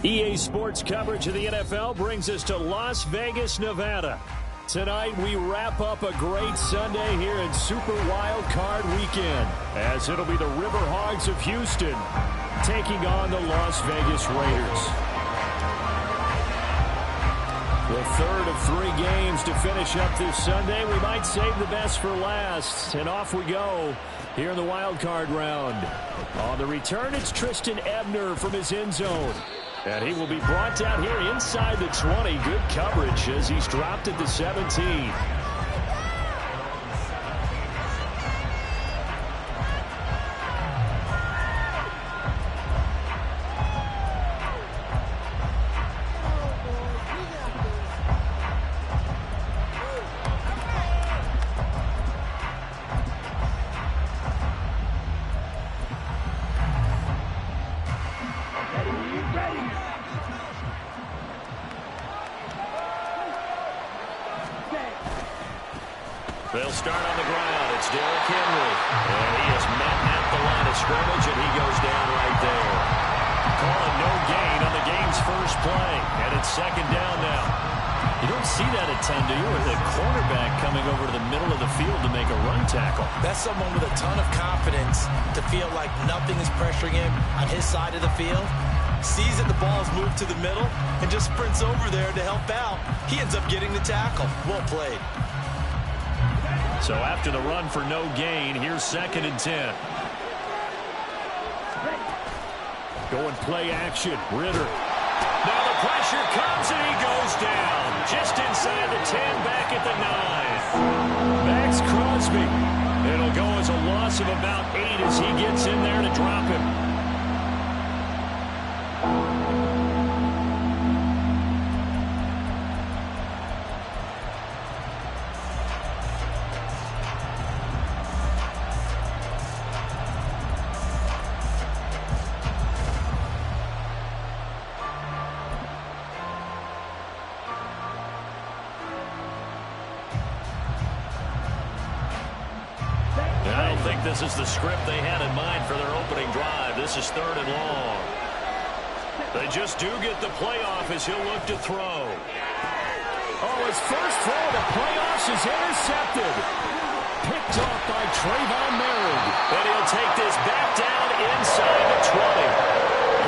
EA Sports coverage of the NFL brings us to Las Vegas, Nevada. Tonight, we wrap up a great Sunday here in Super Wild Card Weekend, as it'll be the Riverhogs of Houston taking on the Las Vegas Raiders. The third of 3 games to finish up this Sunday. We might save the best for last, and off we go here in the wild card round. On the return, it's Tristan Ebner from his end zone. And he will be brought down here inside the 20. Good coverage as he's dropped at the 17. They'll start on the ground. It's Derrick Henry. And he is met at the line of scrimmage, and he goes down right there. Calling no gain on the game's first play. And it's second down now. You don't see that a ton, do you? Or the cornerback coming over to the middle of the field to make a run tackle. That's someone with a ton of confidence to feel like nothing is pressuring him on his side of the field. Sees that the ball's moved to the middle and just sprints over there to help out. He ends up getting the tackle. Well played. So after the run for no gain, here's 2nd and 10. Going play action. Ritter. Now the pressure comes and he goes down. Just inside the 10, back at the 9. Max Crosby. It'll go as a loss of about 8 as he gets in there to drop him. This is the script they had in mind for their opening drive. This is 3rd and long. They just do get the playoff as he'll look to throw. Oh, his first throw of the playoffs is intercepted. Picked off by Trayvon Merritt. And he'll take this back down inside the 20.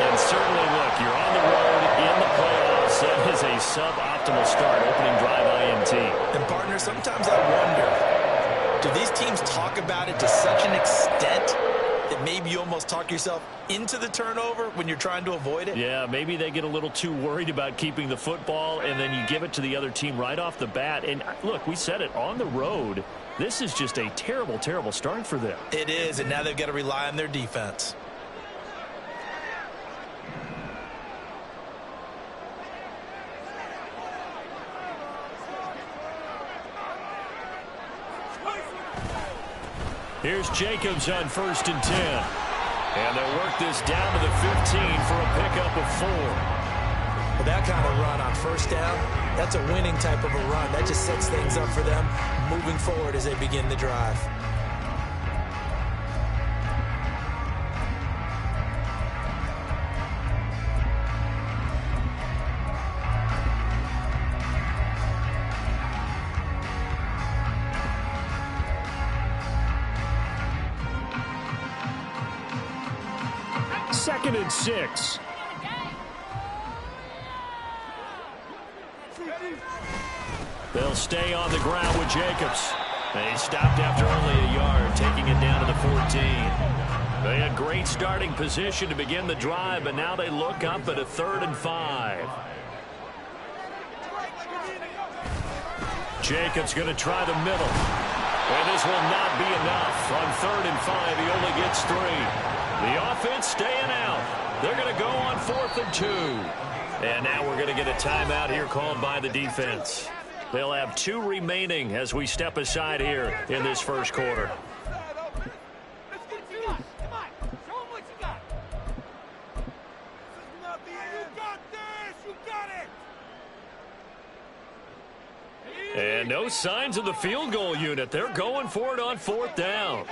And certainly, look, you're on the road in the playoffs. That is a suboptimal start, opening drive INT. And, partner, sometimes I wonder, do these teams talk about it to such an extent that maybe you almost talk yourself into the turnover when you're trying to avoid it? Yeah, maybe they get a little too worried about keeping the football, and then you give it to the other team right off the bat. And, look, we said it, on the road, this is just a terrible, terrible start for them. It is, and now they've got to rely on their defense. Here's Jacobs on 1st and 10. And they'll work this down to the 15 for a pickup of 4. Well, that kind of run on 1st down, that's a winning type of a run. That just sets things up for them moving forward as they begin the drive. Second and 6. They'll stay on the ground with Jacobs. They stopped after only a yard, taking it down to the 14. They had great starting position to begin the drive, but now they look up at a 3rd and 5. Jacobs going to try the middle. And this will not be enough. On 3rd and 5, he only gets 3. The offense staying out. They're going to go on 4th and 2. And now we're going to get a timeout here called by the defense. They'll have 2 remaining as we step aside here in this first quarter. And no signs of the field goal unit. They're going for it on 4th down.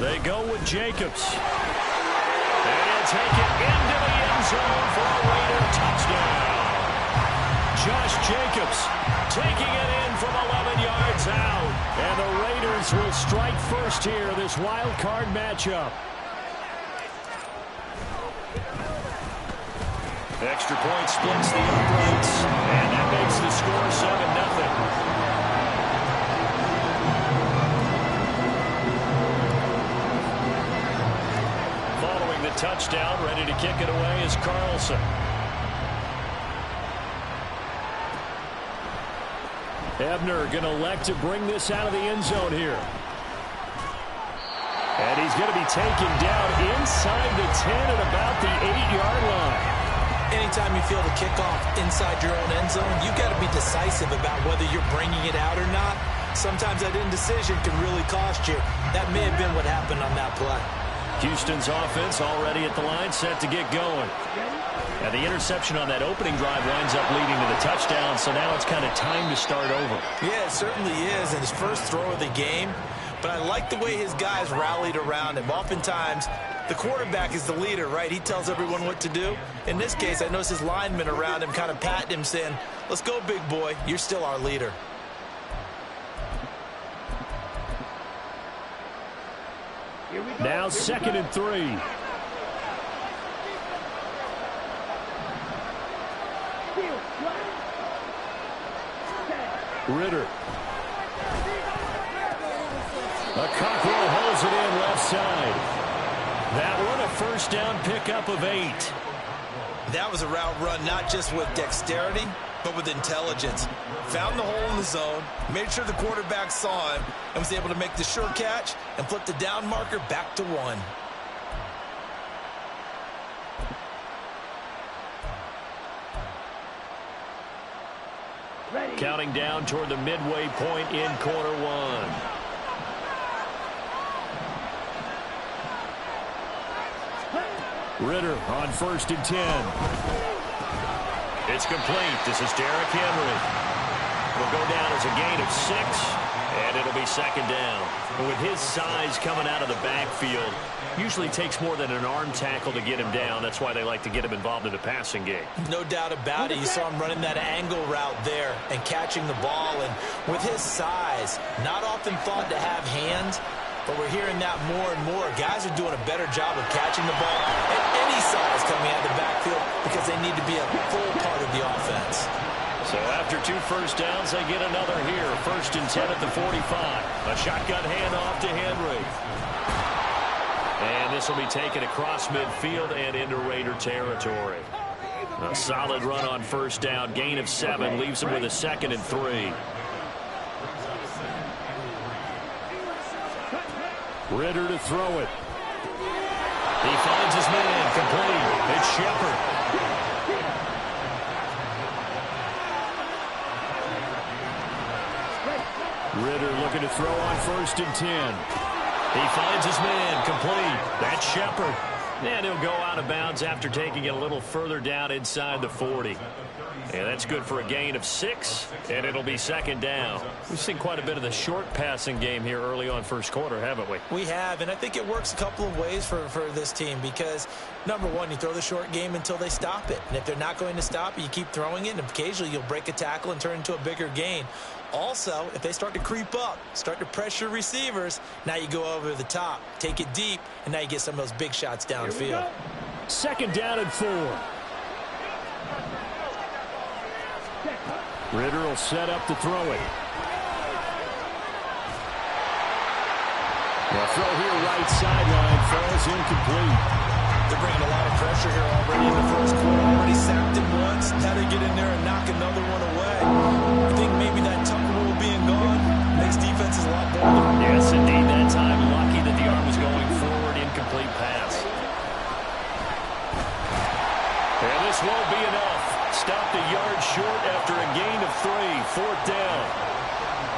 They go with Jacobs. And he'll take it into the end zone for a Raider touchdown. Josh Jacobs taking it in from 11 yards out. And the Raiders will strike first here, this wild card matchup. Extra point splits the uprights, and that makes the score 7-0. Following the touchdown, ready to kick it away is Carlson. Ebner going to elect to bring this out of the end zone here. And he's going to be taken down inside the 10 at about the 8-yard line. Anytime you feel the kickoff inside your own end zone, you've got to be decisive about whether you're bringing it out or not. Sometimes that indecision can really cost you. That may have been what happened on that play. Houston's offense already at the line, set to get going. And the interception on that opening drive winds up leading to the touchdown, so now it's kind of time to start over. Yeah, it certainly is, and his first throw of the game. But I like the way his guys rallied around him. Oftentimes, the quarterback is the leader, right? He tells everyone what to do. In this case, I noticed his linemen around him kind of patting him, saying, let's go, big boy. You're still our leader. Now 2nd and 3. Ritter. A Cockrell holds it in left side. That one a first down pickup of 8. That was a route run not just with dexterity, but with intelligence. Found the hole in the zone, made sure the quarterback saw him, and was able to make the sure catch and flip the down marker back to 1. Counting down toward the midway point in quarter 1. Ritter on 1st and 10. It's complete. This is Derrick Henry. It'll go down as a gain of 6, and it'll be 2nd down. And with his size coming out of the backfield, usually takes more than an arm tackle to get him down. That's why they like to get him involved in the passing game. No doubt about it. You saw him running that angle route there and catching the ball. And with his size, not often thought to have hands, but we're hearing that more and more. Guys are doing a better job of catching the ball at any size coming out of the backfield because they need to be a full part of the offense. So after 2 first downs, they get another here. 1st and 10 at the 45. A shotgun handoff to Henry. And this will be taken across midfield and into Raider territory. A solid run on 1st down. Gain of 7 leaves him with a 2nd and 3. Ritter to throw it. He finds his man. Complete. It's Shepard. Ritter looking to throw on 1st and 10. He finds his man. Complete. That's Shepard. And he'll go out of bounds after taking it a little further down inside the 40. And that's good for a gain of 6, and it'll be 2nd down. We've seen quite a bit of the short passing game here early on 1st quarter, haven't we? We have, and I think it works a couple of ways for this team because, number one, you throw the short game until they stop it. And if they're not going to stop it, you keep throwing it, and occasionally you'll break a tackle and turn it into a bigger gain. Also, if they start to creep up, start to pressure receivers, now you go over the top, take it deep, and now you get some of those big shots downfield. 2nd down and 4. Ritter will set up to throw it. The throw here right sideline falls incomplete. They're bringing a lot of pressure here already in the 1st quarter. Already sacked him once. Now they get in there and knock another one away. I think maybe that Tucker rule being gone makes defenses a lot bolder. Yes, indeed. That time, lucky that the arm was going forward. Incomplete pass. And this won't be enough. Stopped a yard short after a gain of 3. 4th down.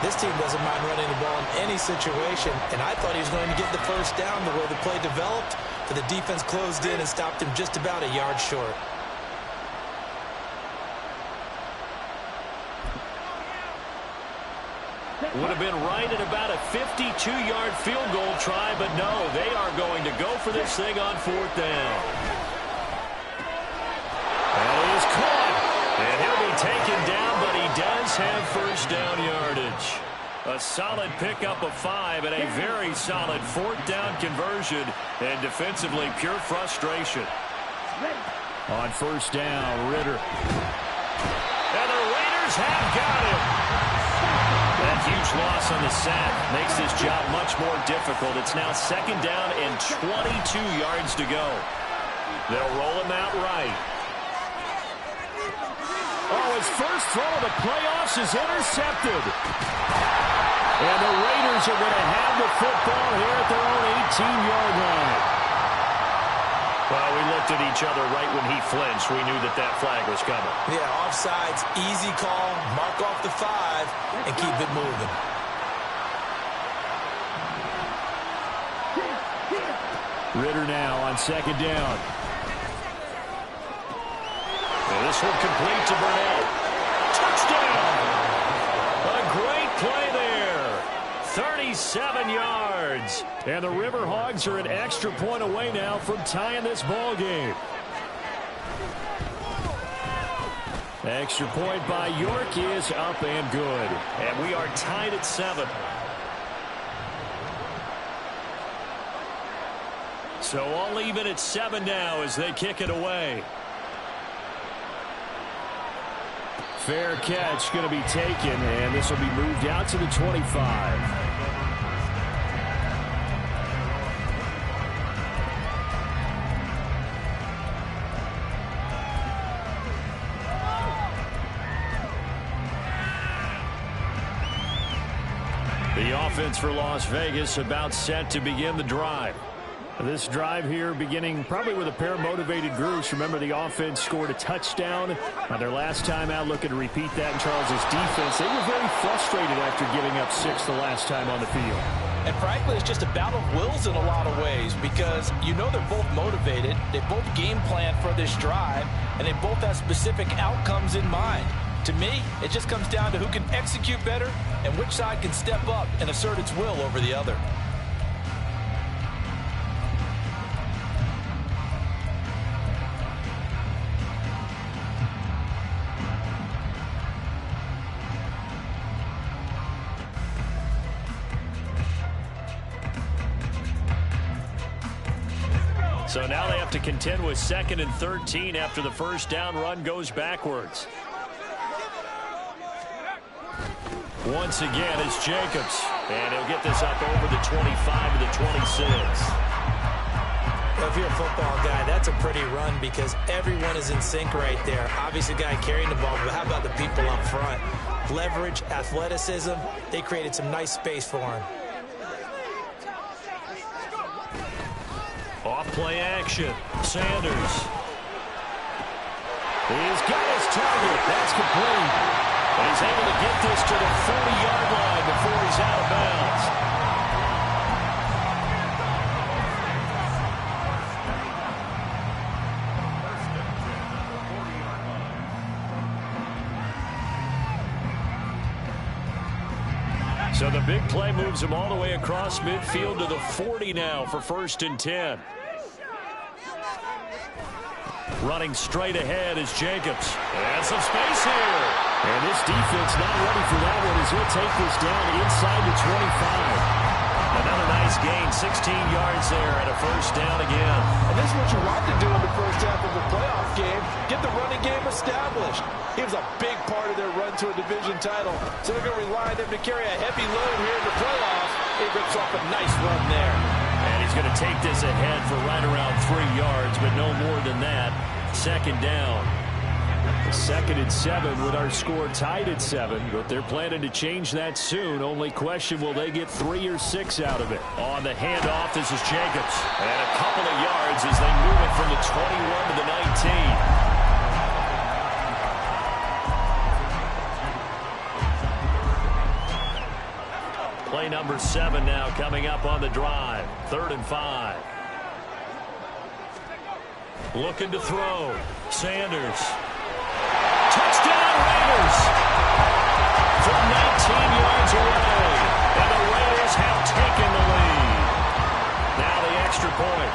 This team doesn't mind running the ball in any situation, and I thought he was going to get the 1st down the way the play developed, but the defense closed in and stopped him just about a yard short. Would have been right at about a 52-yard field goal try, but no, they are going to go for this thing on 4th down. And it is caught. And he'll be taken down, but he does have first down yardage. A solid pickup of 5 and a very solid 4th down conversion. And defensively, pure frustration. On first down, Ritter. And the Raiders have got him. That huge loss on the sack makes this job much more difficult. It's now 2nd down and 22 yards to go. They'll roll him out right. Oh, his first throw of the playoffs is intercepted. And the Raiders are going to have the football here at their own 18-yard line. Well, we looked at each other right when he flinched. We knew that that flag was coming. Yeah, offsides, easy call, mark off the 5, and keep it moving. Ritter now on 2nd down. And this one complete to Burnett. Touchdown! A great play there. 37 yards. And the River Hogs are an extra point away now from tying this ball game. Extra point by York is up and good. And we are tied at 7. So all even at 7 now as they kick it away. Fair catch going to be taken, and this will be moved out to the 25. The offense for Las Vegas about set to begin the drive. This drive here beginning probably with a pair of motivated groups. Remember, the offense scored a touchdown on their last time out, looking to repeat that in Charles's defense. They were very frustrated after giving up 6 the last time on the field. And frankly, it's just a battle of wills in a lot of ways because you know they're both motivated, they both game plan for this drive, and they both have specific outcomes in mind. To me, it just comes down to who can execute better and which side can step up and assert its will over the other. So now they have to contend with 2nd and 13 after the first down run goes backwards. Once again, it's Jacobs. And he'll get this up over the 25 to the 26. Well, if you're a football guy, that's a pretty run because everyone is in sync right there. Obviously, the guy carrying the ball, but how about the people up front? Leverage, athleticism, they created some nice space for him. Off-play action. Sanders. He's got his target. That's complete. And he's able to get this to the 40-yard line before he's out of bounds. So the big play moves him all the way across midfield to the 40 now for 1st and 10. Running straight ahead is Jacobs. And some space here. And this defense not ready for that one as he'll take this down inside the 25. Another nice gain, 16 yards there and a first down again. And this is what you want to do in the first half of a playoff game. Get the running game established. He was a big part of their run to a division title. So they're going to rely on him to carry a heavy load here in the playoffs. He rips off a nice run there. And he's going to take this ahead for right around 3 yards, but no more than that. 2nd down. 2nd and 7 with our score tied at 7, but they're planning to change that soon. Only question, will they get 3 or 6 out of it? On the handoff, this is Jacobs. And a couple of yards as they move it from the 21 to the 19. Play number 7 now coming up on the drive. 3rd and 5. Looking to throw. Sanders. Touchdown Raiders! From 19 yards away. point.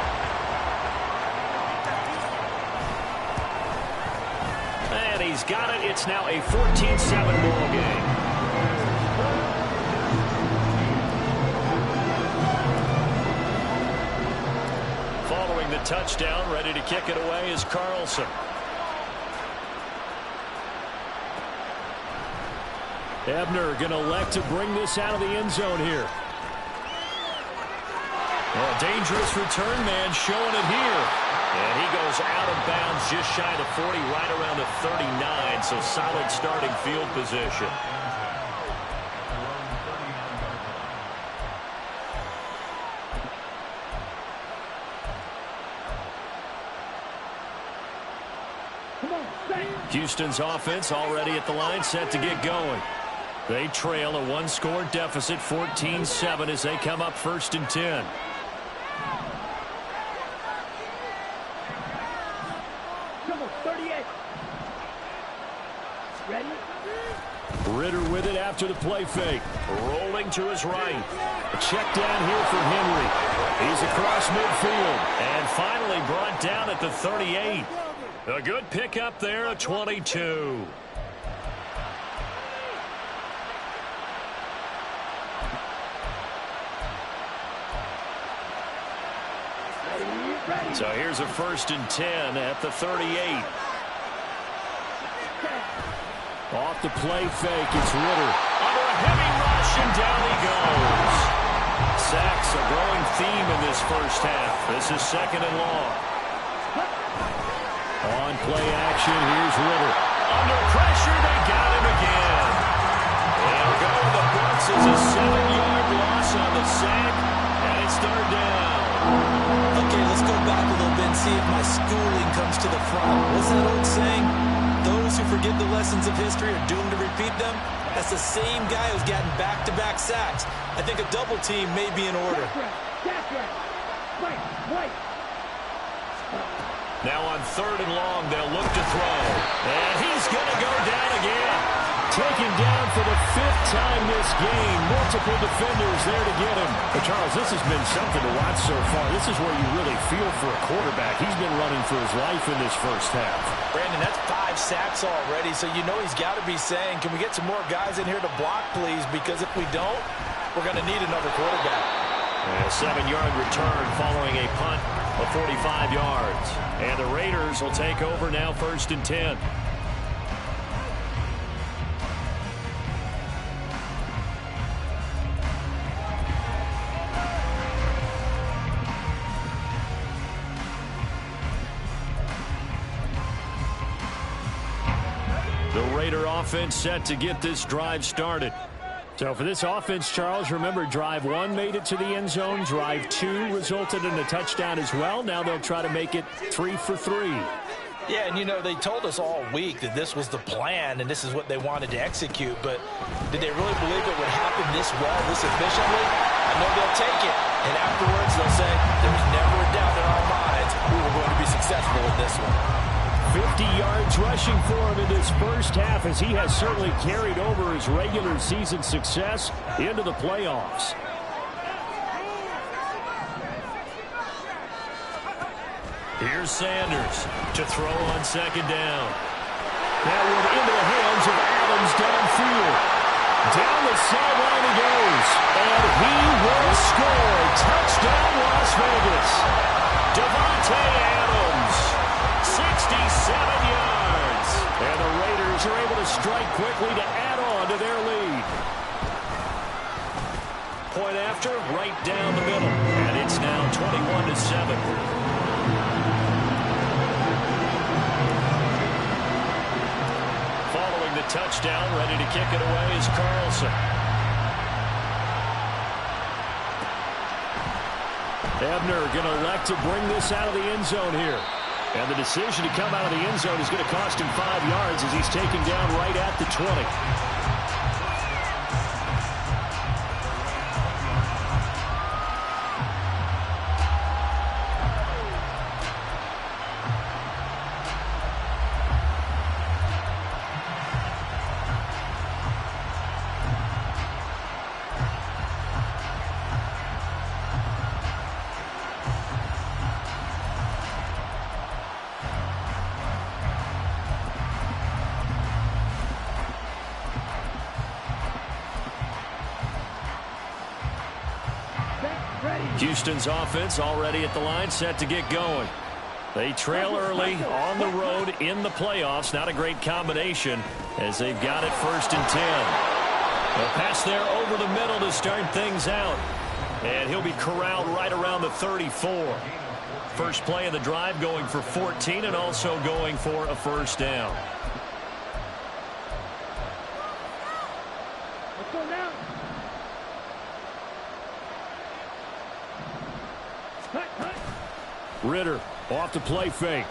And he's got it. It's now a 14-7 ball game. Following the touchdown, ready to kick it away is Carlson. Ebner going to elect to bring this out of the end zone here. Well, dangerous return man showing it here. And he goes out of bounds just shy of 40, right around the 39, so solid starting field position. Houston's offense already at the line, set to get going. They trail a one-score deficit, 14-7, as they come up 1st and 10. Ritter with it after the play fake. Rolling to his right. A check down here for Henry. He's across midfield. And finally brought down at the 38. A good pickup there, a 22. So here's a 1st and 10 at the 38. Off the play fake, it's Ritter. Under a heavy rush, and down he goes. Sacks a growing theme in this first half. This is 2nd and long. On play action, here's Ritter. Under pressure, they got him again. They'll go in the books as a 7-yard loss on the sack, and it's 3rd down. Okay, let's go back a little bit and see if my schooling comes to the front. What's that old saying? Those who forget the lessons of history are doomed to repeat them. That's the same guy who's gotten back-to-back sacks. I think a double team may be in order. Now on 3rd and long, they'll look to throw. And he's going to go down again. Taken down for the 5th time this game. Multiple defenders there to get him. But Charles, this has been something to watch so far. This is where you really feel for a quarterback. He's been running for his life in this first half. Brandon, that's 5 sacks already, so you know he's got to be saying, can we get some more guys in here to block, please? Because if we don't, we're going to need another quarterback. A 7-yard return following a punt of 45 yards. And the Raiders will take over now, 1st and 10. The Raider offense set to get this drive started. So for this offense, Charles, remember, drive 1 made it to the end zone. Drive 2 resulted in a touchdown as well. Now they'll try to make it 3 for 3. Yeah, and you know, they told us all week that this was the plan and this is what they wanted to execute, but did they really believe it would happen this well, this efficiently? I know they'll take it, and afterwards they'll say, there's never a doubt in our minds we were going to be successful in this one. 50 yards rushing for him in this first half, as he has certainly carried over his regular season success into the playoffs. Here's Sanders to throw on 2nd down. That one into the hands of Adams downfield. Down the sideline he goes. And he will score. Touchdown, Las Vegas. Devontae Adams. 67 yards. And the Raiders are able to strike quickly to add on to their lead. Point after, right down the middle. And it's now 21-7. Following the touchdown, ready to kick it away is Carlson. Ebner going to elect to bring this out of the end zone here. And the decision to come out of the end zone is going to cost him 5 yards as he's taken down right at the 20. Houston's offense already at the line, set to get going. They trail early on the road in the playoffs. Not a great combination as they've got it 1st and 10. A pass there over the middle to start things out. And he'll be corralled right around the 34. First play of the drive going for 14 and also going for a 1st down. Let's go now. Ritter off the play fake.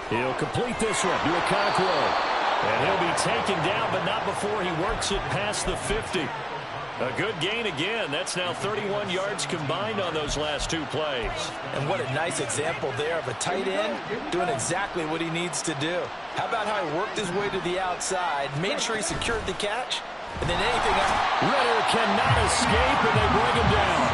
He'll complete this one to Okonkwo. And he'll be taken down, but not before he works it past the 50. A good gain again. That's now 31 yards combined on those last 2 plays. And what a nice example there of a tight end doing exactly what he needs to do. How about how he worked his way to the outside, made sure he secured the catch, and then anything else. Ritter cannot escape, and they bring him down.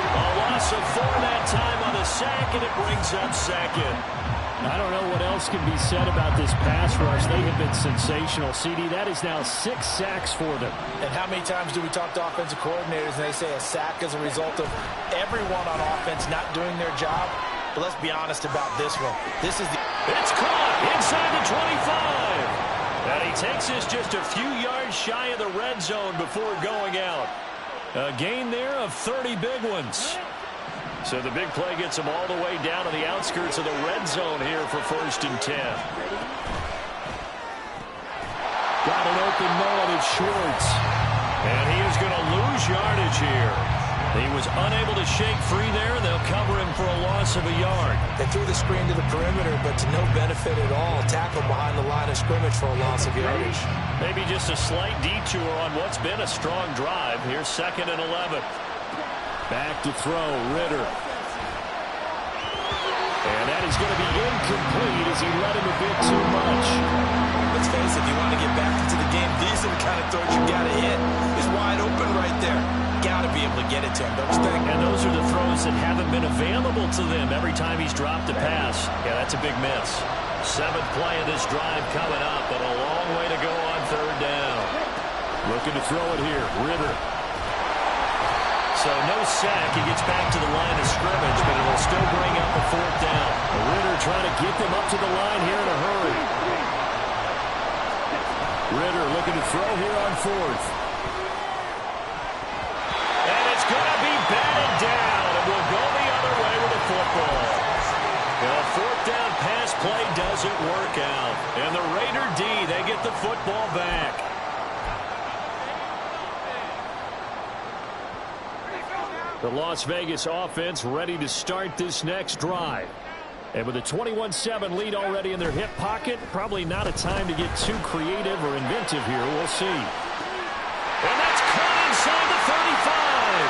A loss of 4 that time on the sack, and it brings up 2nd. I don't know what else can be said about this pass rush. They have been sensational. CD, that is now 6 sacks for them. And how many times do we talk to offensive coordinators and they say a sack is a result of everyone on offense not doing their job? But let's be honest about this one. This is the... It's caught inside the 25. And he takes this just a few yards shy of the red zone before going out. A gain there of 30 big ones. So the big play gets him all the way down to the outskirts of the red zone here for 1st and 10. Got an open man, it's Schwartz. And he is going to lose yardage here. He was unable to shake free there, and they'll cover him for a loss of a yard. They threw the screen to the perimeter, but to no benefit at all. Tackled behind the line of scrimmage for a loss of yardage. Maybe just a slight detour on what's been a strong drive. Here's 2nd and 11. Back to throw, Ritter. And that is going to be incomplete as he let him a bit too much. Let's face it, if you want to get back into the game, these are the kind of throws you got to hit. He's wide open right there. Got to be able to get it to him, don't you think? And those are the throws that haven't been available to them every time he's dropped a pass. Yeah, that's a big miss. 7th play of this drive coming up, but a long way to go on 3rd down. Looking to throw it here, Ritter. So no sack. He gets back to the line of scrimmage, but it'll still bring up a 4th down. Ritter trying to get them up to the line here in a hurry. Ritter looking to throw here on 4th. And it's going to be batted down, and we'll go the other way with the football. A 4th down pass play doesn't work out. And the Raider D, they get the football back. The Las Vegas offense ready to start this next drive. And with a 21-7 lead already in their hip pocket, probably not a time to get too creative or inventive here. We'll see. And that's caught inside the 35.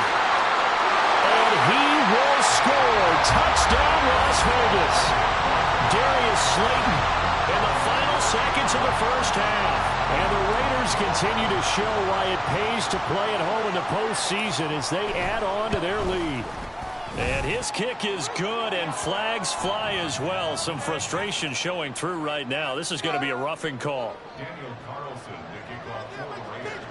And he will score. Touchdown, Las Vegas. Darius Slayton in the final seconds of the 1st half. And the Raiders continue to show why it pays to play at home in the postseason as they add on to their lead. And his kick is good, and flags fly as well. Some frustration showing through right now. This is going to be a roughing call. Daniel Carlson, the kickoff for the Raiders.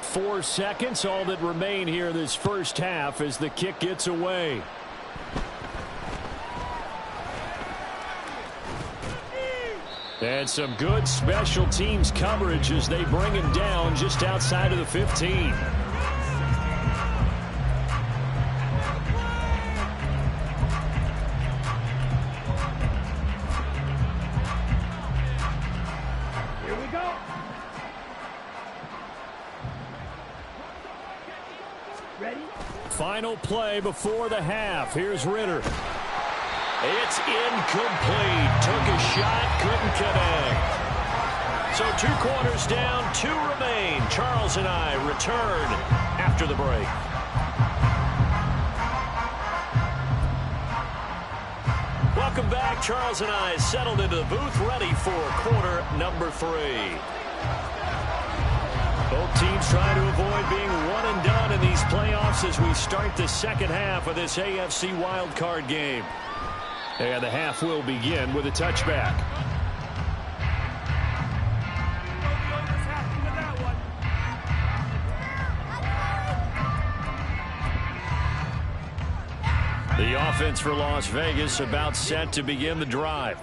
4 seconds, all that remain here this 1st half as the kick gets away. And some good special teams coverage as they bring him down just outside of the 15. Here we go. Ready? Final play before the half. Here's Ritter. It's incomplete. Took a shot, couldn't connect. So 2 quarters down, 2 remain. Charles and I return after the break. Welcome back. Charles and I settled into the booth, ready for quarter number 3. Both teams trying to avoid being one and done in these playoffs as we start the 2nd half of this AFC wildcard game. And the half will begin with a touchback. The offense for Las Vegas about set to begin the drive.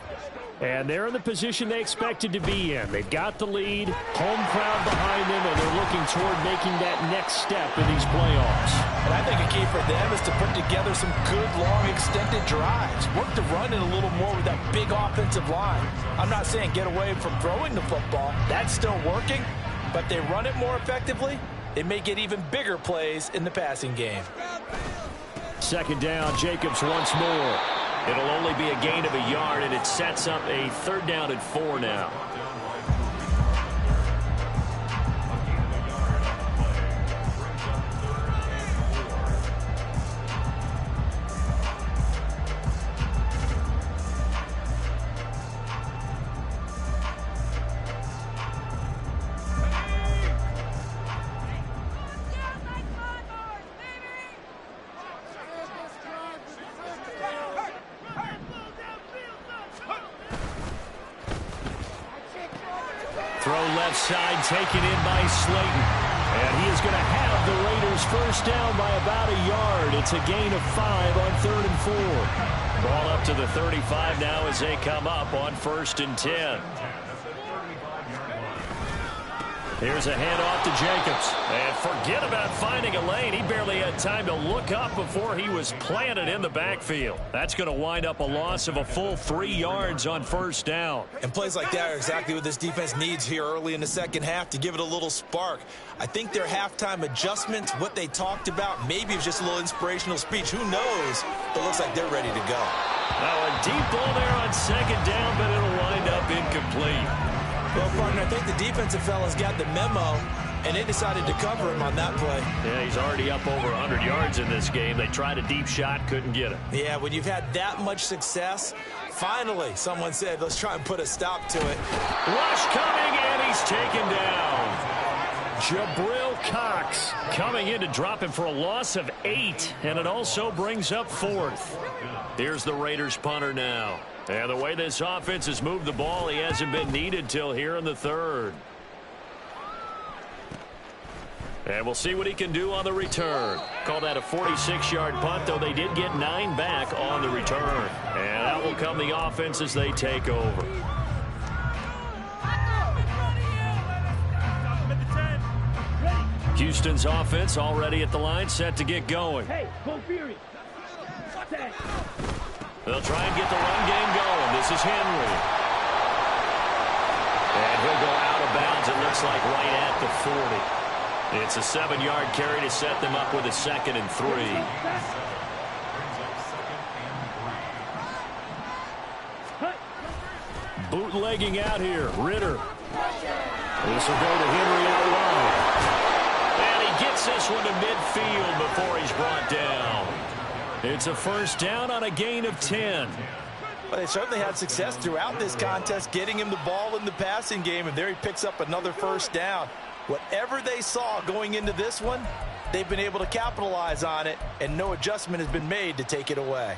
And they're in the position they expected to be in. They've got the lead, home crowd behind them, and they're looking toward making that next step in these playoffs. And I think a key for them is to put together some good, long, extended drives. Work the run in a little more with that big offensive line. I'm not saying get away from throwing the football. That's still working. But they run it more effectively, they may get even bigger plays in the passing game. Second down, Jacobs once more. It'll only be a gain of a yard, and it sets up a 3rd down and 4 now. Throw left side, taken in by Slayton. And he is going to have the Raiders first down by about a yard. It's a gain of 5 on 3rd and 4. Ball up to the 35 now as they come up on 1st and 10. Here's a handoff to Jacobs. And forget about finding a lane. He barely had time to look up before he was planted in the backfield. That's going to wind up a loss of a full 3 yards on 1st down. And plays like that are exactly what this defense needs here early in the second half to give it a little spark. I think their halftime adjustments, what they talked about, maybe it's just a little inspirational speech. Who knows? But it looks like they're ready to go. Now a deep ball there on 2nd down, but it'll wind up incomplete. Well, partner, I think the defensive fellas got the memo, and they decided to cover him on that play. Yeah, he's already up over 100 yards in this game. They tried a deep shot, couldn't get it. Yeah, when you've had that much success, finally someone said, let's try and put a stop to it. Rush coming, and he's taken down. Jabril Cox coming in to drop him for a loss of 8, and it also brings up 4th. Here's the Raiders punter now. And the way this offense has moved the ball, he hasn't been needed till here in the 3rd. And we'll see what he can do on the return. Call that a 46-yard punt, though they did get 9 back on the return. And that will come the offense as they take over. Houston's offense already at the line, set to get going. Hey, go Fury. They'll try and get the run game going. This is Henry. And he'll go out of bounds, it looks like, right at the 40. It's a 7-yard carry to set them up with a 2nd and 3. bootlegging out here. Ritter. This will go to Henry out wide. And he gets this one to midfield before he's brought down. It's a first down on a gain of 10. Well, they certainly had success throughout this contest getting him the ball in the passing game, and there he picks up another first down. Whatever they saw going into this one, they've been able to capitalize on it, and no adjustment has been made to take it away.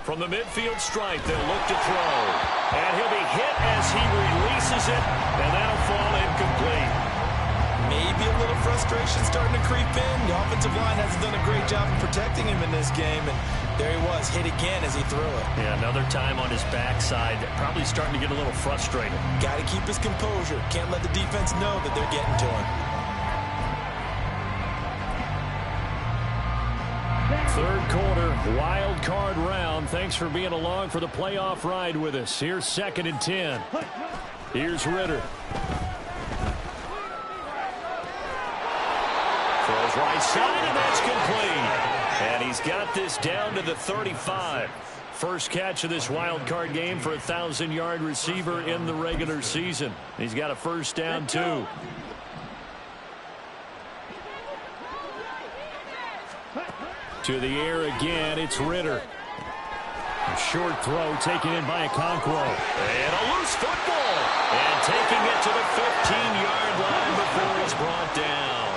From the midfield stripe, they'll look to throw. And he'll be hit as he releases it, and that'll fall incomplete. Maybe a little frustration starting to creep in. The offensive line hasn't done a great job of protecting him in this game, and there he was, hit again as he threw it. Yeah, another time on his backside, probably starting to get a little frustrated. Got to keep his composure. Can't let the defense know that they're getting to him. Third quarter, wild card round. Thanks for being along for the playoff ride with us. Here's 2nd and 10. Here's Ritter. Throws right side, and that's complete. And he's got this down to the 35. First catch of this wild card game for a 1,000-yard receiver in the regular season. He's got a first down, too. To the air again, it's Ritter. A short throw taken in by Okonkwo. And a loose football. And taking it to the 15-yard line before he's brought down.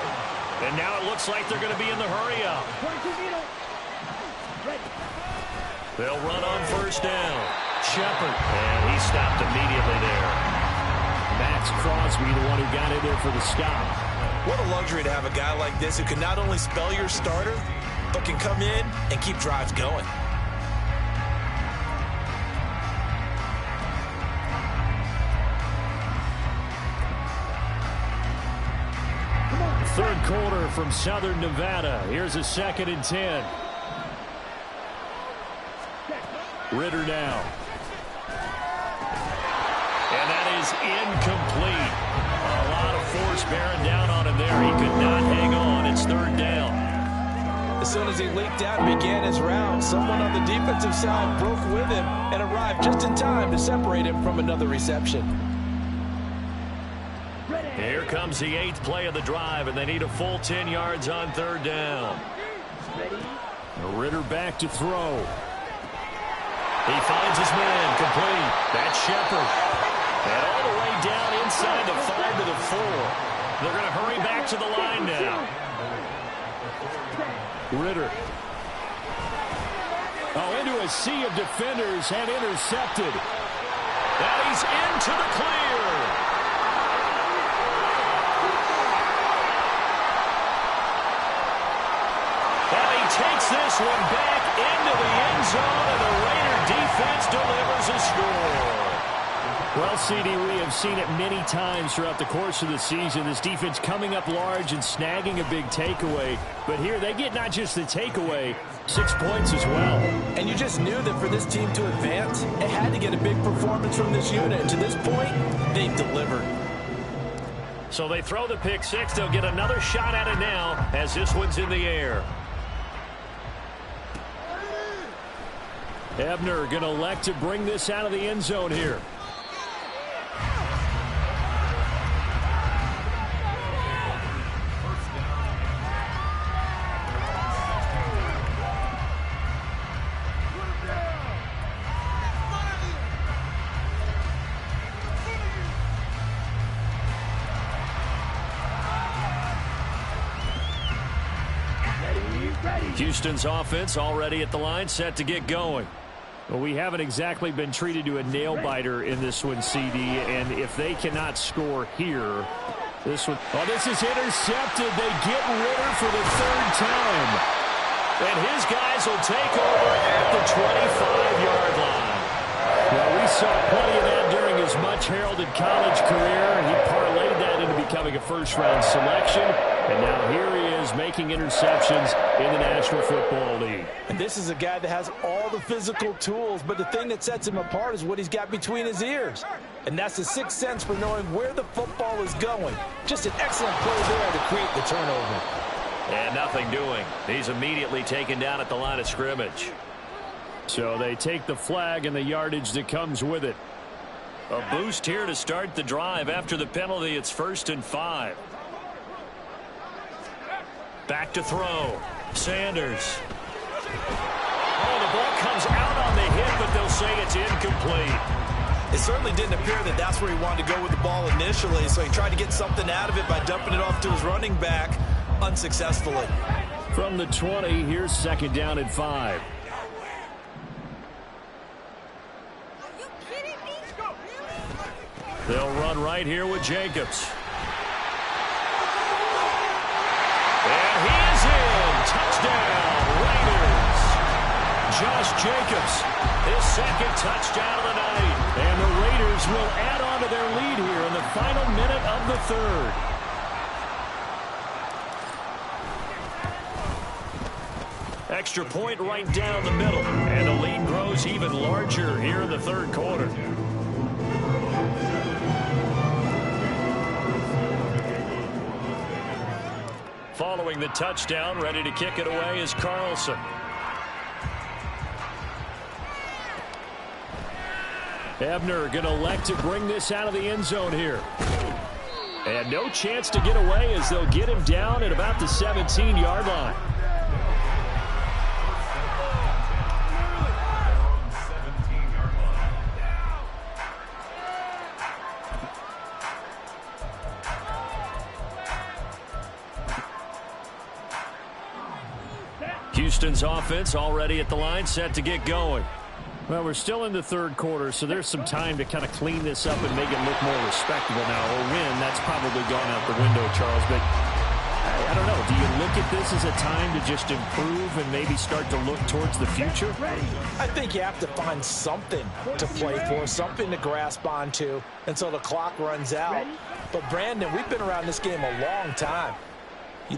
And now it looks like they're going to be in the hurry-up. They'll run on first down. Shepard. And he stopped immediately there. Max Crosby, the one who got in there for the stop. What a luxury to have a guy like this who can not only spell your starter, but can come in and keep drives going. Third quarter from Southern Nevada. Here's a 2nd and 10. Ritter now. And that is incomplete. A lot of force bearing down on him there. He could not hang on. It's 3rd down. As soon as he leaked out and began his route, someone on the defensive side broke with him and arrived just in time to separate him from another reception. Here comes the 8th play of the drive, and they need a full 10 yards on 3rd down. Ritter back to throw. He finds his man complete. That's Shepard. And all the way down inside the 5 to the 4. They're going to hurry back to the line now. Ritter. Oh, into a sea of defenders and intercepted. And he's into the clear. And he takes this one back into the end zone, and the Raider defense delivers a score. Well, CD, we have seen it many times throughout the course of the season. This defense coming up large and snagging a big takeaway. But here they get not just the takeaway, 6 points as well. And you just knew that for this team to advance, it had to get a big performance from this unit. And to this point, they've delivered. So they throw the pick six. They'll get another shot at it now as this one's in the air. Ebner going to elect to bring this out of the end zone here. Houston's offense already at the line, set to get going. Well, we haven't exactly been treated to a nail-biter in this one, CD, and if they cannot score here, this one... Oh, this is intercepted. They get Ritter for the 3rd time. And his guys will take over at the 25-yard line. Well, we saw plenty of that during his much-heralded college career. He parlayed that into becoming a first-round selection, and now here he is making interceptions in the National Football League. And this is a guy that has all the physical tools, but the thing that sets him apart is what he's got between his ears. And that's the 6th sense for knowing where the football is going. Just an excellent play there to create the turnover. And nothing doing. He's immediately taken down at the line of scrimmage. So they take the flag and the yardage that comes with it. A boost here to start the drive. After the penalty, it's 1st and 5. Back to throw. Sanders. Oh, the ball comes out on the hit, but they'll say it's incomplete. It certainly didn't appear that that's where he wanted to go with the ball initially, so he tried to get something out of it by dumping it off to his running back unsuccessfully. From the 20, here's 2nd down and 5. They'll run right here with Jacobs. And he is in. Touchdown, Raiders. Josh Jacobs, his 2nd touchdown of the night. And the Raiders will add on to their lead here in the final minute of the 3rd. Extra point right down the middle. And the lead grows even larger here in the 3rd quarter. Following the touchdown, ready to kick it away is Carlson. Ebner going to elect to bring this out of the end zone here. And no chance to get away as they'll get him down at about the 17-yard line. Houston's offense already at the line, set to get going. Well, we're still in the third quarter, so there's some time to kind of clean this up and make it look more respectable now. Or win, that's probably gone out the window, Charles. But I don't know. Do you look at this as a time to just improve and maybe start to look towards the future? I think you have to find something to play for, something to grasp onto until the clock runs out. But, Brandon, we've been around this game a long time.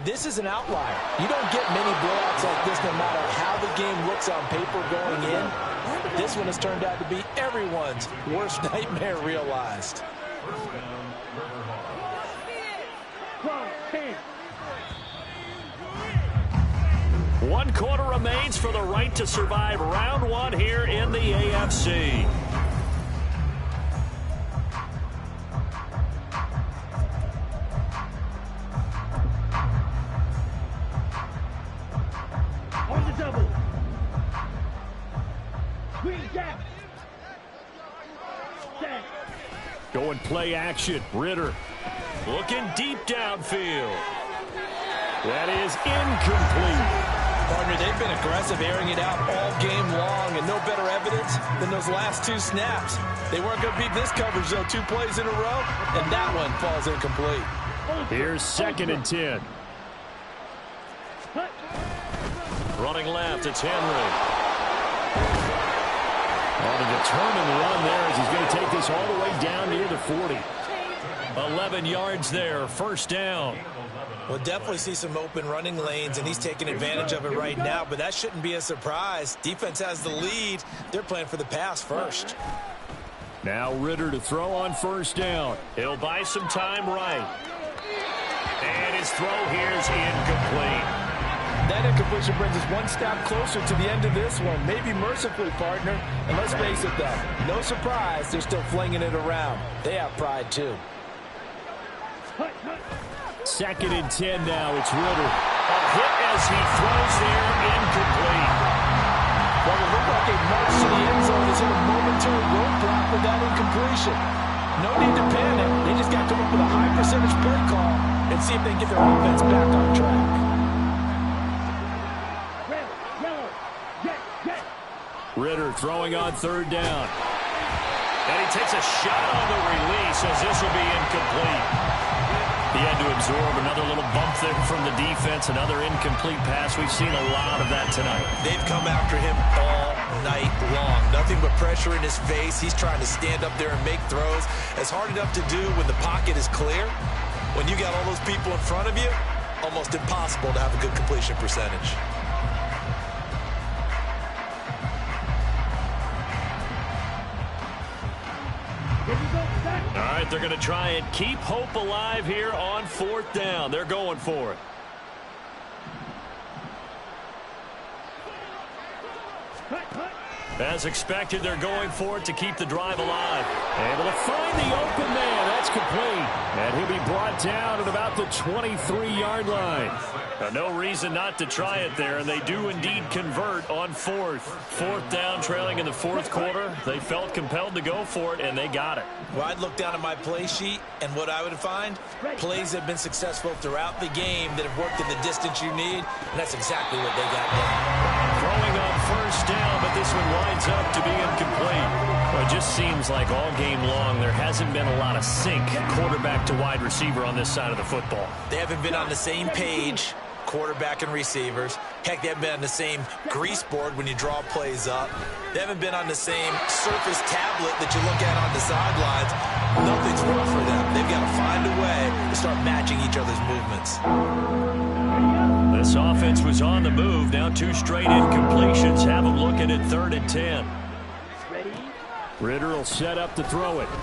This is an outlier. You don't get many blowouts like this no matter how the game looks on paper going in. This one has turned out to be everyone's worst nightmare realized. One quarter remains for the right to survive round one here in the AFC. On the double. Green gap. Set. Going play action. Ritter looking deep downfield. That is incomplete. Partner, they've been aggressive, airing it out all game long, and no better evidence than those last two snaps. They weren't going to beat this coverage, though, 2 plays in a row, and that one falls incomplete. Here's 2nd and 10. Running left, it's Henry. On a determined run there as he's going to take this all the way down near the 40. 11 yards there, first down. We'll definitely see some open running lanes, and he's taking advantage of it right now, but that shouldn't be a surprise. Defense has the lead. They're playing for the pass first. Now Ritter to throw on first down. He'll buy some time right. And his throw here is incomplete. That incompletion brings us one step closer to the end of this one. Maybe mercifully, partner. And let's face it, though, no surprise, they're still flinging it around. They have pride, too. 2nd and 10 now. It's Ritter. A hit as he throws there, incomplete. Well, it looked like a march to the end zone is in a momentary roadblock with that incompletion. No need to panic. They just got to come up with a high percentage play call and see if they can get their offense back on track. Ritter throwing on third down. And he takes a shot on the release as this will be incomplete. He had to absorb another little bump there from the defense, another incomplete pass. We've seen a lot of that tonight. They've come after him all night long. Nothing but pressure in his face. He's trying to stand up there and make throws. It's hard enough to do when the pocket is clear. When you got all those people in front of you, almost impossible to have a good completion percentage. All right, they're going to try and keep hope alive here on 4th down. They're going for it. As expected, they're going for it to keep the drive alive. Able to find the open man. That's complete. And he'll be brought down at about the 23-yard line. No reason not to try it there, and they do indeed convert on 4th. 4th down, trailing in the 4th quarter. They felt compelled to go for it, and they got it. Well, I'd look down at my play sheet, and what I would find, plays have been successful throughout the game that have worked in the distance you need, and that's exactly what they got done. Throwing on first down, but this one winds up to be incomplete. Well, it just seems like all game long there hasn't been a lot of sync quarterback to wide receiver on this side of the football. They haven't been on the same page, quarterback and receivers. Heck, they haven't been on the same grease board when you draw plays up. They haven't been on the same surface tablet that you look at on the sidelines. Nothing's worked for them. They've got to find a way to start matching each other's movements. This offense was on the move. Now 2 straight incompletions. Have them looking at 3rd and 10. Ritter will set up to throw it. Oh,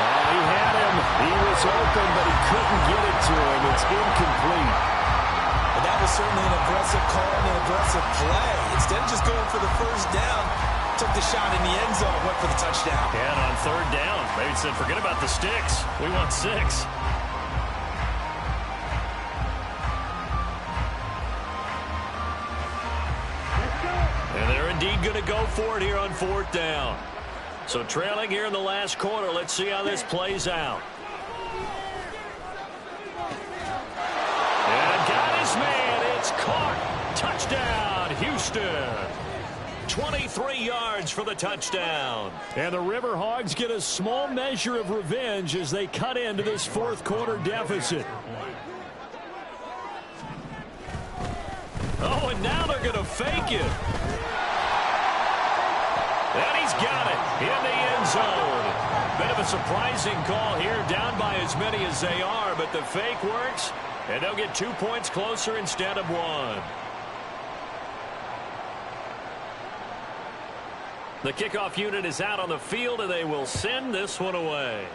he had him. He was open, but he couldn't get it to him. It's incomplete. And that was certainly an aggressive call and an aggressive play. Instead of just going for the first down, took the shot in the end zone, went for the touchdown. And on 3rd down, maybe said, forget about the sticks. We want 6. And they're indeed going to go for it here on 4th down. So trailing here in the last quarter. Let's see how this plays out. And got his man. It's caught. Touchdown, Houston. 23 yards for the touchdown. And the Riverhogs get a small measure of revenge as they cut into this fourth quarter deficit. Oh, and now they're going to fake it. And he's got it in the end zone. Bit of a surprising call here, down by as many as they are, but the fake works, and they'll get 2 points closer instead of 1. The kickoff unit is out on the field, and they will send this one away.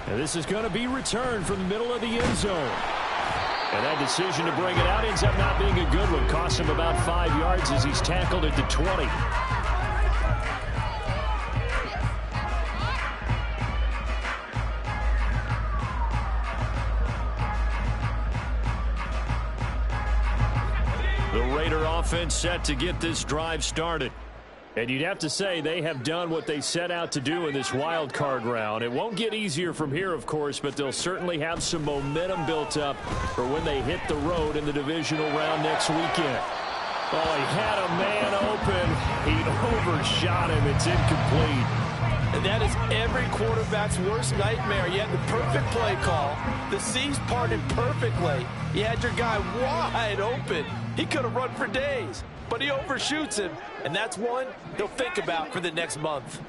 And this is going to be returned from the middle of the end zone. And that decision to bring it out ends up not being a good one. Costs him about 5 yards as he's tackled at the 20. The Raider offense set to get this drive started. And you'd have to say they have done what they set out to do in this wild card round. It won't get easier from here, of course, but they'll certainly have some momentum built up for when they hit the road in the divisional round next weekend. Oh, he had a man open. He overshot him. It's incomplete. And that is every quarterback's worst nightmare. You had the perfect play call. The seams parted perfectly. You had your guy wide open. He could have run for days, but he overshoots him, and that's one he'll think about for the next month.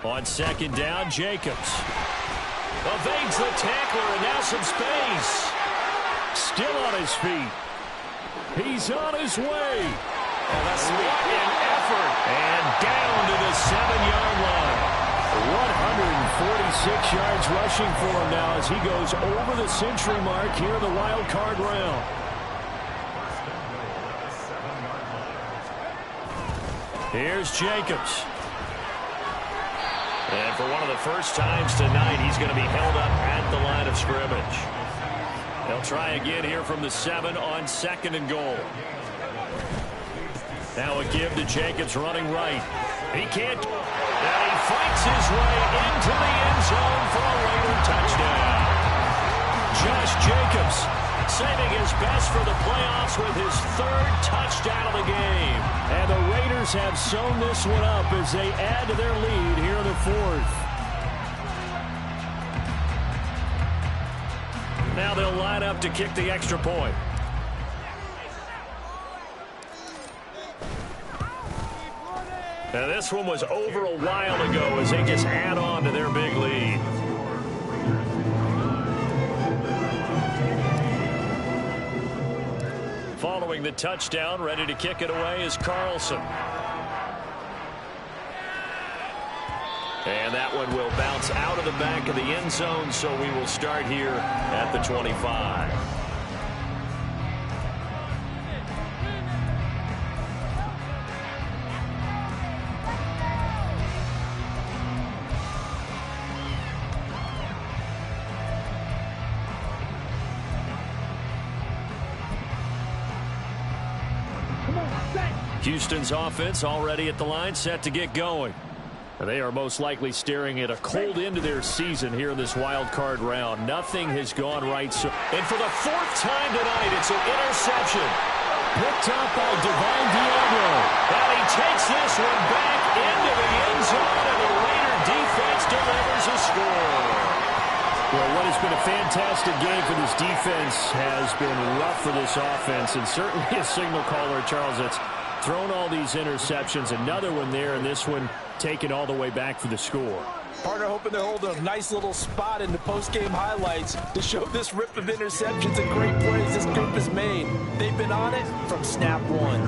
On second down, Jacobs evades the tackler, and now some space. Still on his feet. He's on his way. Oh, that's what an effort. And down to the 7-yard line. 146 yards rushing for him now as he goes over the century mark here in the wild card round. Here's Jacobs. And for one of the first times tonight, he's going to be held up at the line of scrimmage. They'll try again here from the 7 on second and goal. Now a give to Jacobs running right. He can't. And he fights his way into the end zone for a Raider touchdown. Josh Jacobs saving his best for the playoffs with his 3rd touchdown of the game. And the Raiders have sewn this one up as they add to their lead here in the 4th. Now they'll line up to kick the extra point. Now this one was over a while ago as they just add on to their big lead. Following the touchdown, ready to kick it away is Carlson. And that one will bounce out of the back of the end zone, so we will start here at the 25. Houston's offense already at the line, set to get going. They are most likely staring at a cold end to their season here in this wild card round. Nothing has gone right. And for the 4th time tonight, it's an interception. Picked up by Divine Diablo. And he takes this one back into the end zone, and the Raider defense delivers a score. Well, what has been a fantastic game for this defense has been rough for this offense, and certainly a signal caller, Charles, that's thrown all these interceptions. Another one there, and this one taken all the way back for the score. Partner hoping to hold a nice little spot in the post-game highlights to show this rip of interceptions and great plays this group has made. They've been on it from snap one.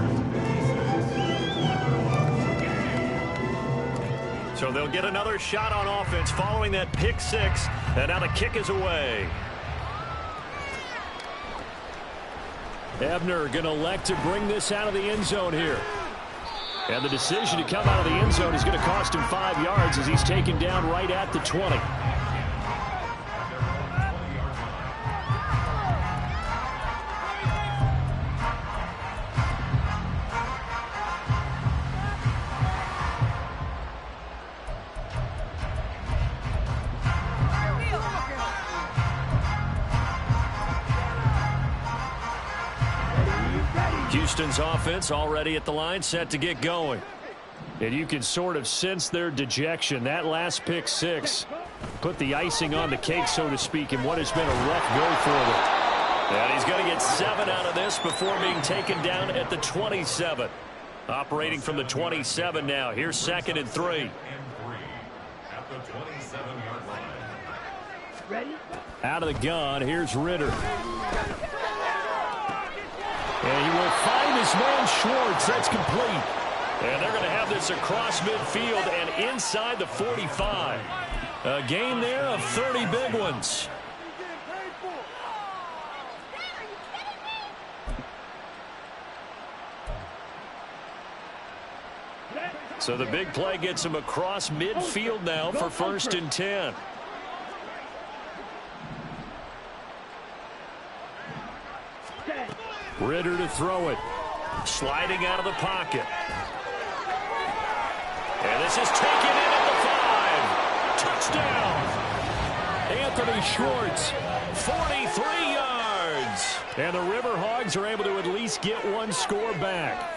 So they'll get another shot on offense following that pick 6, and now the kick is away. Ebner going to elect to bring this out of the end zone here. And the decision to come out of the end zone is going to cost him 5 yards as he's taken down right at the 20. Houston's offense already at the line, set to get going. And you can sort of sense their dejection. That last pick six put the icing on the cake, so to speak, in what has been a rough go for them. And he's going to get 7 out of this before being taken down at the 27. Operating from the 27 now. Here's 2nd and 3. At the 27-yard line. Ready? Out of the gun, here's Ritter. And he will find his man Schwartz. That's complete. And they're going to have this across midfield and inside the 45. A gain there of 30 big ones. So the big play gets him across midfield now for 1st and 10. Ritter to throw it. Sliding out of the pocket. And this is taken in at the 5. Touchdown. Anthony Schwartz, 43 yards. And the Riverhogs are able to at least get one score back.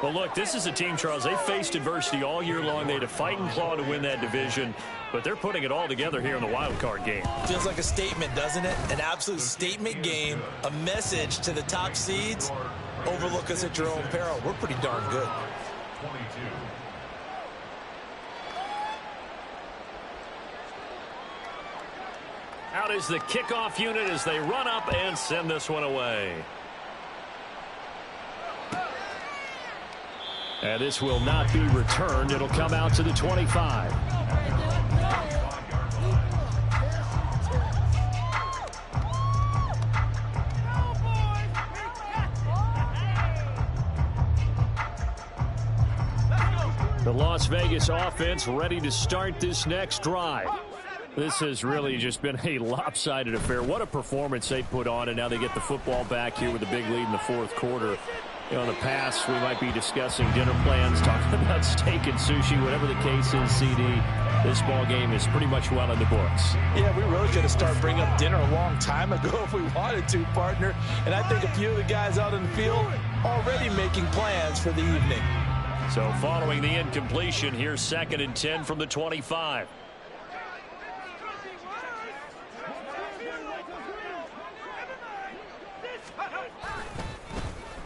Well, look, this is a team, Charles, they faced adversity all year long. They had to fight and claw to win that division, but they're putting it all together here in the wild card game. Feels like a statement, doesn't it? An absolute statement game, a message to the top seeds. Overlook us at your own peril. We're pretty darn good. 22. Out is the kickoff unit as they run up and send this one away. And this will not be returned. It'll come out to the 25. The Las Vegas offense ready to start this next drive. This has really just been a lopsided affair. What a performance they put on, and now they get the football back here with a big lead in the 4th quarter. You know, in the past, we might be discussing dinner plans, talking about steak and sushi, whatever the case is, CD. This ball game is pretty much well in the books. Yeah, we really could have started bringing up dinner a long time ago if we wanted to, partner. And I think a few of the guys out in the field already making plans for the evening. So following the incompletion, here's 2nd and 10 from the 25.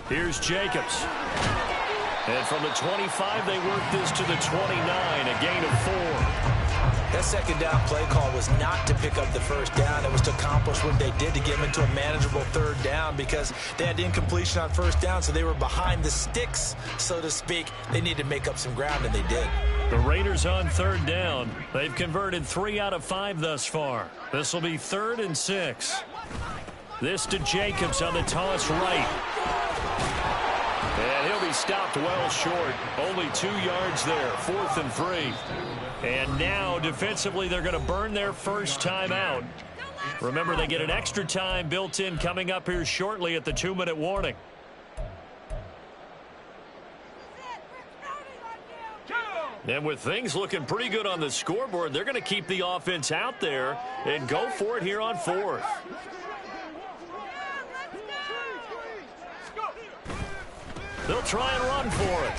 Here's Jacobs. And from the 25, they work this to the 29, a gain of 4. That 2nd down play call was not to pick up the 1st down. It was to accomplish what they did to get them into a manageable 3rd down because they had incompletion on 1st down, so they were behind the sticks, so to speak. They needed to make up some ground, and they did. The Raiders on 3rd down. They've converted 3 out of 5 thus far. This will be 3rd and 6. This to Jacobs on the toss right. And he'll be stopped well short. Only 2 yards there. 4th and 3. And now, defensively, they're going to burn their first time out. Remember, they get an extra time built in coming up here shortly at the 2-minute warning. And with things looking pretty good on the scoreboard, they're going to keep the offense out there and go for it here on 4th. They'll try and run for it.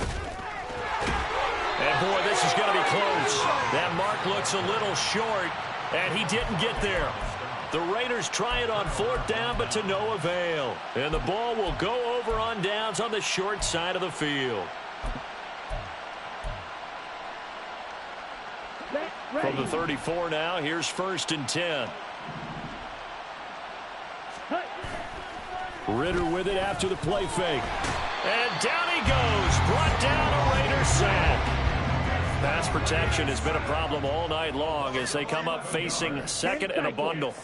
And, boy, this is going to be close. That mark looks a little short, and he didn't get there. The Raiders try it on 4th down, but to no avail. And the ball will go over on downs on the short side of the field. From the 34 now, here's 1st and 10. Ritter with it after the play fake. And down he goes. Brought down a Raiders sack. Pass protection has been a problem all night long as they come up facing 2nd and a bundle.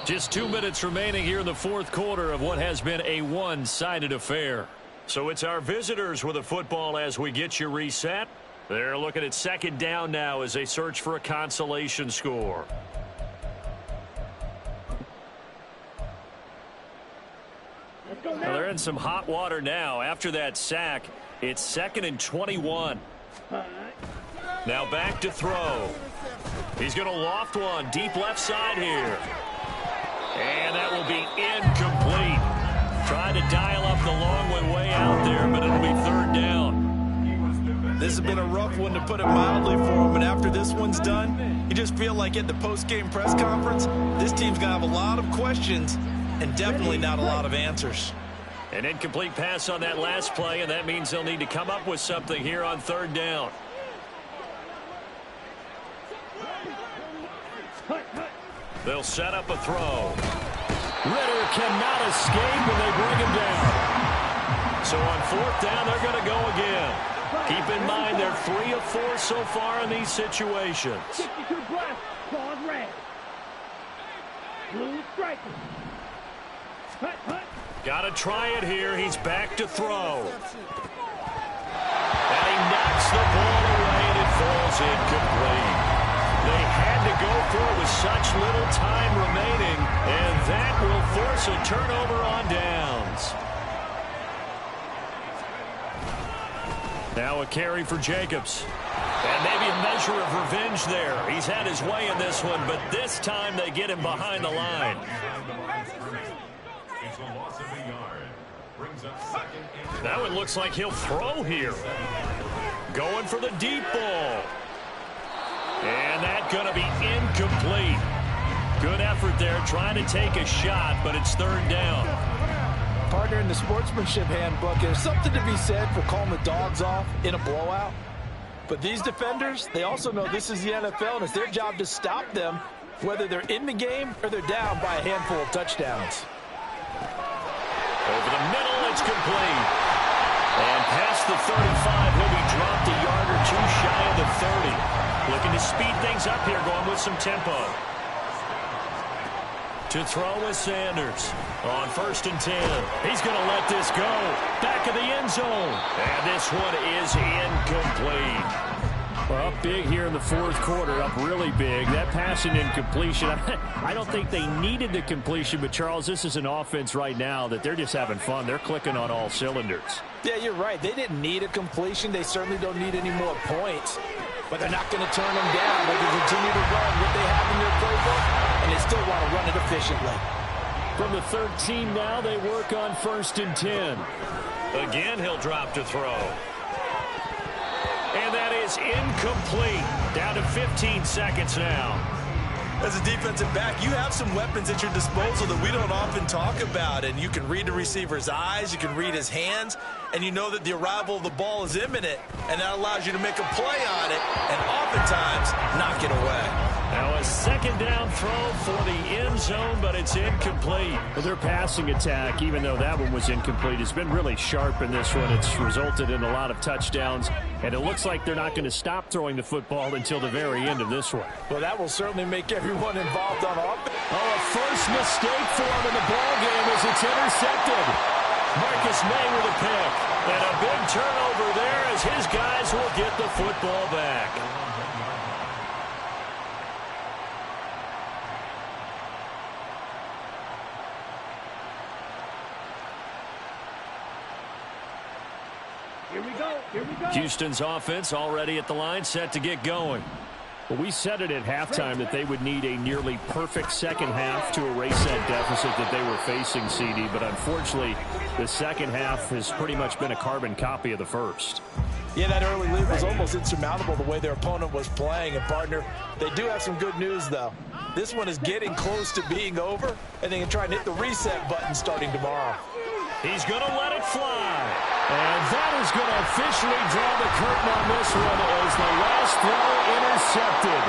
Just 2 minutes remaining here in the 4th quarter of what has been a one-sided affair. So it's our visitors with a football as we get you reset. They're looking at 2nd down now as they search for a consolation score. Well, they're in some hot water now. After that sack, it's 2nd and 21. Now back to throw. He's going to loft one deep left side here. And that will be incomplete. Trying to dial up the long way out there, but it'll be third down. This has been a rough one, to put it mildly, for him. And after this one's done, you just feel like at the post-game press conference, this team's going to have a lot of questions and definitely not a lot of answers. An incomplete pass on that last play, and that means they'll need to come up with something here on third down. They'll set up a throw. Ritter cannot escape when they bring him down. So on fourth down, they're going to go again. Keep in mind they're 3 of 4 so far in these situations. 62 breath, ball red. Blue striker. Got to try it here. He's back to throw. And he knocks the ball away, and it falls incomplete. They had to go for it with such little time remaining, and that will force a turnover on downs. Now a carry for Jacobs. And maybe a measure of revenge there. He's had his way in this one, but this time they get him behind the line. It's a loss of a yard. Brings up second and That one looks like he'll throw here. Going for the deep ball. And that's going to be incomplete. Good effort there, trying to take a shot, but it's third down. Partner, in the sportsmanship handbook, there's something to be said for calling the dogs off in a blowout. But these defenders, they also know this is the NFL, and it's their job to stop them, whether they're in the game or they're down by a handful of touchdowns. Over the middle, it's complete. And past the 35, he'll be dropped a yard or two shy of the 30. Looking to speed things up here, going with some tempo. To throw is Sanders on 1st and 10. He's going to let this go. Back of the end zone. And this one is incomplete. Well, up big here in the fourth quarter, up really big. That passing incompletion, I don't think they needed the completion, but Charles, this is an offense right now that they're just having fun. They're clicking on all cylinders. Yeah, you're right. They didn't need a completion. They certainly don't need any more points. But they're not going to turn them down. They can continue to run what they have in their playbook, and they still want to run it efficiently. From the 13 now, they work on 1st and 10. Again, he'll drop to throw. And that is incomplete. Down to 15 seconds now. As a defensive back, you have some weapons at your disposal that we don't often talk about. And you can read the receiver's eyes, you can read his hands, and you know that the arrival of the ball is imminent. And that allows you to make a play on it and oftentimes knock it away. Now a second down throw for the end zone, but it's incomplete. Well, their passing attack, even though that one was incomplete, has been really sharp in this one. It's resulted in a lot of touchdowns, and it looks like they're not going to stop throwing the football until the very end of this one. Well, that will certainly make everyone involved on offense. Oh, a first mistake for him in the ballgame as it's intercepted. Marcus May with a pick. And a big turnover there as his guys will get the football back. Here we go. Here we go. Houston's offense already at the line, set to get going. Well, we said it at halftime that they would need a nearly perfect second half to erase that deficit that they were facing, CD. But unfortunately, the second half has pretty much been a carbon copy of the first. Yeah, that early lead was almost insurmountable the way their opponent was playing. And, partner, they do have some good news, though. This one is getting close to being over, and they can try and hit the reset button starting tomorrow. He's going to let it fly. And that is going to officially draw the curtain on this one as the last throw intercepted.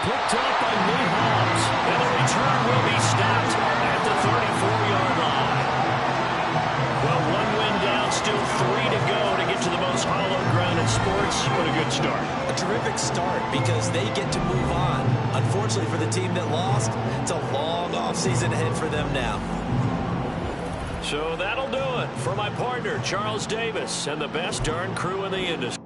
Picked up by Lee Hobbs. And the return will be stopped at the 34-yard line. Well, one win down, still 3 to go to get to the most hallowed ground in sports, but a good start. A terrific start because they get to move on. Unfortunately for the team that lost, it's a long offseason ahead for them now. So that'll do it for my partner, Charles Davis, and the best darn crew in the industry.